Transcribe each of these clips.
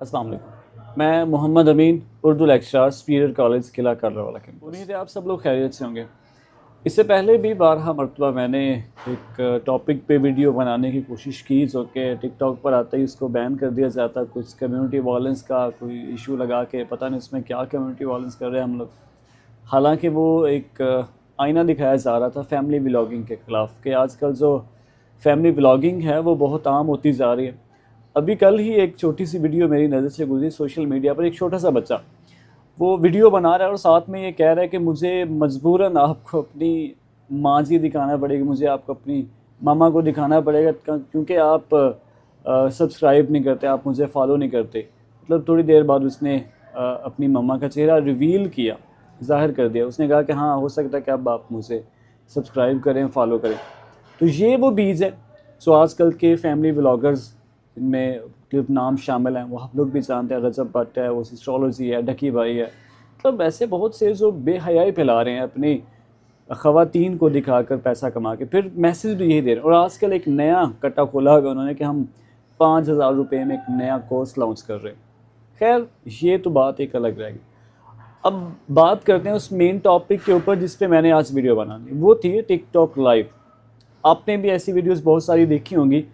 अस्सलाम वालेकुम। मैं मोहम्मद अमीन, उर्दू लेक्चरर, सुपीरियर कॉलेज किला करला वाला कैंपस। उम्मीद है आप सब लोग खैरियत से होंगे। इससे पहले भी बारहा मरतबा मैंने एक टॉपिक पे वीडियो बनाने की कोशिश की, जो कि टिकटॉक पर आते ही उसको बैन कर दिया जाता। कुछ कम्युनिटी वायलेंस का कोई इशू लगा के, पता नहीं उसमें क्या कम्युनिटी वायलेंस कर रहे हैं हम लोग। हालांकि वो एक आईना दिखाया जा रहा था फैमिली व्लॉगिंग के ख़िलाफ़, कि आजकल जो फैमिली व्लॉगिंग है वो बहुत आम होती जा रही है। अभी कल ही एक छोटी सी वीडियो मेरी नज़र से गुजरी सोशल मीडिया पर। एक छोटा सा बच्चा वो वीडियो बना रहा है और साथ में ये कह रहा है कि मुझे मजबूरन आपको अपनी माँ जी दिखाना पड़ेगी, मुझे आपको अपनी मामा को दिखाना पड़ेगा, क्योंकि आप सब्सक्राइब नहीं करते, आप मुझे फॉलो नहीं करते। मतलब थोड़ी देर बाद उसने अपनी मम्मा का चेहरा रिवील किया, ज़ाहिर कर दिया। उसने कहा कि हाँ, हो सकता है कि अब आप मुझे सब्सक्राइब करें, फॉलो करें। तो ये वो बीज है। सो आजकल के फैमिली व्लॉगर्स, इनमें जो नाम शामिल हैं वो आप लोग भी जानते हैं। रजब भट्ट है, वो एस्ट्रोलॉजी है, डकी भाई है, मतलब ऐसे बहुत से जो बेहयाई फैला रहे हैं अपनी ख़वातीन को दिखाकर पैसा कमा के, फिर मैसेज भी यही दे रहे हैं। और आजकल एक नया कट्टा खोला हुआ उन्होंने कि हम 5,000 रुपये में एक नया कोर्स लॉन्च कर रहे हैं। खैर, ये तो बात एक अलग रहेगी। अब बात करते हैं उस मेन टॉपिक के ऊपर जिस पे मैंने आज वीडियो बनानी, वो थी टिकटॉक लाइव। आपने भी ऐसी वीडियोस बहुत सारी देखी होंगी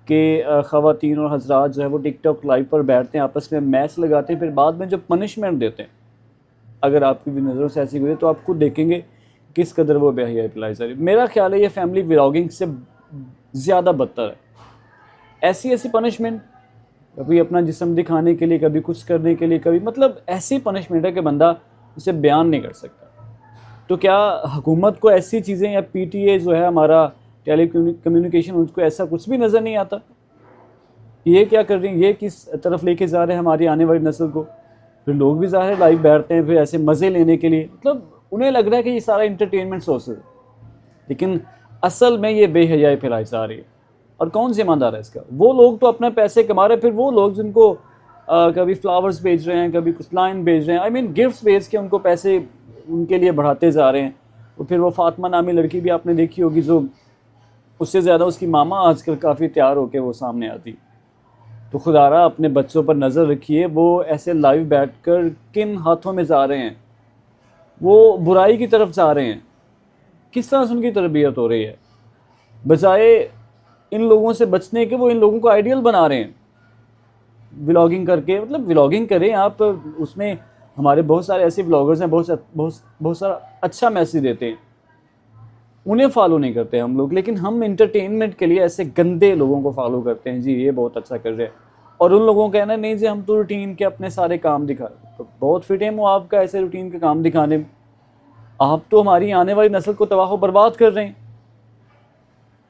कि ख़वातीन और हजरात जो है वो टिकटॉक लाइव पर बैठते हैं, आपस में मैच लगाते हैं, फिर बाद में जो पनिशमेंट देते हैं, अगर आपकी भी नज़रों से ऐसी हुई तो आप खुद देखेंगे किस कदर वो बेहयाई फैलाई जा रही है। मेरा ख्याल है ये फैमिली व्लॉगिंग से ज़्यादा बदतर है। ऐसी ऐसी पनिशमेंट, कभी अपना जिस्म दिखाने के लिए, कभी कुछ करने के लिए, कभी मतलब ऐसी पनिशमेंट है कि बंदा उसे बयान नहीं कर सकता। तो क्या हुकूमत को ऐसी चीज़ें, या पीटीए जो है हमारा टेली कम्युनिकेशन, उनको ऐसा कुछ भी नज़र नहीं आता? ये क्या कर रही हैं, ये किस तरफ लेके जा रहे हैं हमारी आने वाली नस्ल को? फिर लोग भी ज़ाहिर लाइव बैठते हैं फिर ऐसे मज़े लेने के लिए, मतलब उन्हें लग रहा है कि ये सारा इंटरटेनमेंट सोर्स है, लेकिन असल में ये बेहयाई फैलाई जा रही है। और कौन ज़िम्मेदार है इसका? वो लोग तो अपने पैसे कमा रहे हैं, फिर वो लोग जिनको कभी फ्लावर्स भेज रहे हैं, कभी कुछ लाइन भेज रहे हैं, आई मीन गिफ्ट्स भेज के उनको पैसे उनके लिए बढ़ाते जा रहे हैं। और फिर वो फातिमा नामी लड़की भी आपने देखी होगी, जो उससे ज़्यादा उसकी मामा आजकल काफ़ी तैयार होकर वो सामने आती। तो खुदारा अपने बच्चों पर नज़र रखिए, वो ऐसे लाइव बैठकर किन हाथों में जा रहे हैं, वो बुराई की तरफ जा रहे हैं। किस तरह से उनकी तरबियत हो रही है, बजाय इन लोगों से बचने के वो इन लोगों को आइडियल बना रहे हैं व्लॉगिंग करके। मतलब व्लॉगिंग करें आप, उसमें हमारे बहुत सारे ऐसे व्लॉगर्स हैं, बहुत सारा अच्छा मैसेज देते हैं, उन्हें फॉलो नहीं करते हम लोग, लेकिन हम इंटरटेनमेंट के लिए ऐसे गंदे लोगों को फॉलो करते हैं। जी ये बहुत अच्छा कर रहे हैं, और उन लोगों का कहना नहीं जी हम तो रूटीन के अपने सारे काम दिखा रहे हैं। तो बहुत फिट है वो आपका ऐसे रूटीन के काम दिखाने में। आप तो हमारी आने वाली नस्ल को तबाह बर्बाद कर रहे हैं,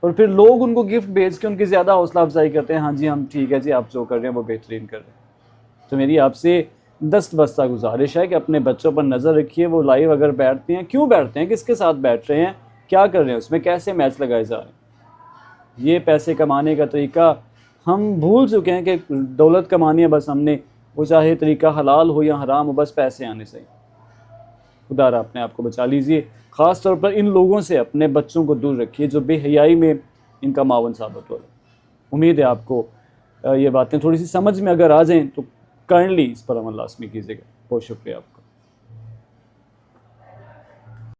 और फिर लोग उनको गिफ्ट भेज के उनकी ज़्यादा हौसला अफजाई करते हैं। हाँ जी, हम ठीक है जी, आप जो कर रहे हैं वो बेहतरीन कर रहे हैं। तो मेरी आपसे दस्तबस्ता गुजारिश है कि अपने बच्चों पर नज़र रखिए। वो लाइव अगर बैठते हैं, क्यों बैठते हैं, किसके साथ बैठ रहे हैं, क्या कर रहे हैं, उसमें कैसे मैच लगाए जा रहे हैं। ये पैसे कमाने का तरीका हम भूल चुके हैं कि दौलत कमानी है बस हमने, वो चाहे तरीका हलाल हो या हराम हो, बस पैसे आने से। खुदारा अपने आप को बचा लीजिए, ख़ास तौर पर इन लोगों से अपने बच्चों को दूर रखिए जो बेहयाई में इनका मावन साबित हो रहा है। उम्मीद है आपको ये बातें थोड़ी सी समझ में अगर आ जाएँ तो काइंडली इस पर अमल लाज़मी कीजिएगा। बहुत शुक्रिया आपका।